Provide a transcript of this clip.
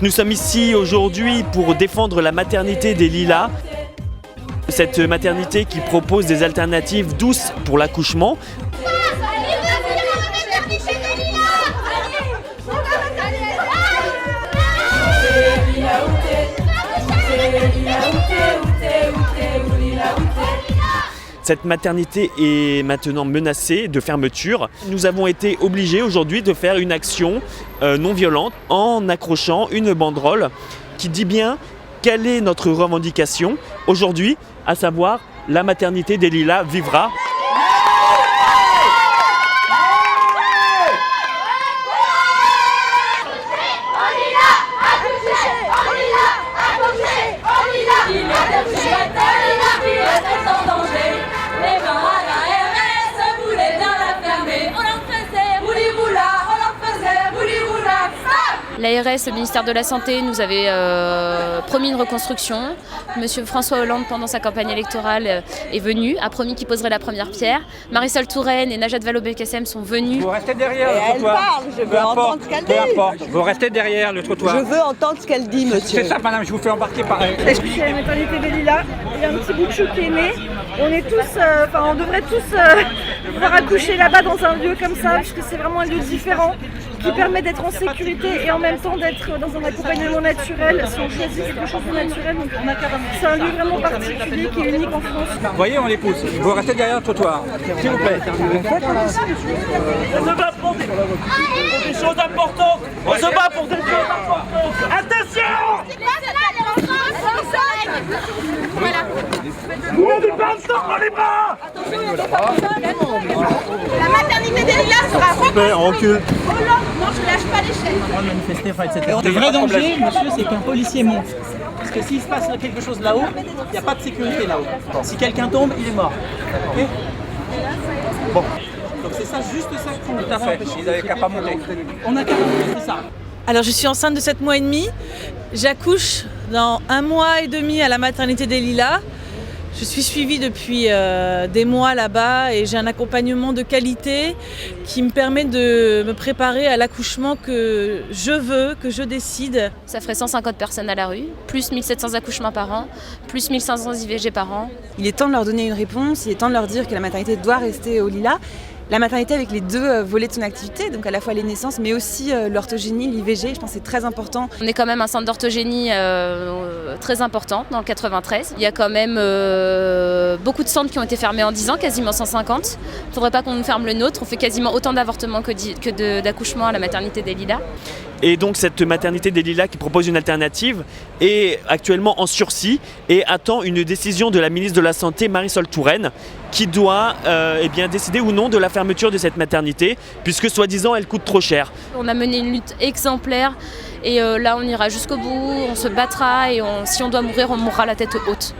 Nous sommes ici aujourd'hui pour défendre la maternité des Lilas. Cette maternité qui propose des alternatives douces pour l'accouchement. Cette maternité est maintenant menacée de fermeture. Nous avons été obligés aujourd'hui de faire une action non violente en accrochant une banderole qui dit bien quelle est notre revendication aujourd'hui, à savoir la maternité des Lilas vivra. L'ARS, le ministère de la Santé, nous avait promis une reconstruction. Monsieur François Hollande, pendant sa campagne électorale, est venu, a promis qu'il poserait la première pierre. Marisol Touraine et Najat Vallaud-Belkacem sont venus. Vous restez derrière le elle trottoir. parle, je veux entendre ce qu'elle dit. Peu importe, vous restez derrière le trottoir. Je veux entendre ce qu'elle dit, monsieur. C'est ça, madame, je vous fais embarquer pareil. C'est la maternité des Lilas. Il y a un petit bout de chou qui est né. On est tous, on devrait tous pouvoir accoucher là-bas dans un lieu comme ça, puisque c'est vraiment un lieu différent qui permet d'être en sécurité et en même temps d'être dans un accompagnement naturel. Si on choisit quelque chose de naturel, donc c'est un lieu vraiment particulier qui est unique en France. Vous voyez, on les pousse. Vous restez derrière le trottoir, s'il vous plaît. On se bat pour des choses importantes. On se bat pour des choses importantes. Attention! Vous n'avez pas le temps dans les bras! La maternité des Lilas sera reconstruite. Hollande, non, je lâche pas l'échelle. Le vrai danger, monsieur, c'est qu'un policier monte. Parce que s'il se passe quelque chose là-haut, il n'y a pas de sécurité là-haut. Si quelqu'un tombe, il est mort. Okay, bon. Donc c'est ça, juste ça qu'il faut. Tout à fait, ils n'avaient qu'à pas monter. On a qu'à monter, c'est ça. Alors je suis enceinte de 7 mois et demi. J'accouche dans 1 mois et demi à la maternité des Lilas. Je suis suivie depuis des mois là-bas et j'ai un accompagnement de qualité qui me permet de me préparer à l'accouchement que je veux, que je décide. Ça ferait 150 personnes à la rue, plus 1700 accouchements par an, plus 1500 IVG par an. Il est temps de leur donner une réponse, il est temps de leur dire que la maternité doit rester au Lilas. La maternité avec les deux volets de son activité, donc à la fois les naissances mais aussi l'orthogénie, l'IVG, je pense que c'est très important. On est quand même un centre d'orthogénie très important dans le 93. Il y a quand même beaucoup de centres qui ont été fermés en 10 ans, quasiment 150. Il ne faudrait pas qu'on nous ferme le nôtre, on fait quasiment autant d'avortements que d'accouchements à la maternité des Lilas. Et donc cette maternité des Lilas qui propose une alternative est actuellement en sursis et attend une décision de la ministre de la Santé, Marisol Touraine, qui doit décider ou non de la fermeture de cette maternité, puisque soi-disant elle coûte trop cher. On a mené une lutte exemplaire et là on ira jusqu'au bout, on se battra et si on doit mourir, on mourra la tête haute.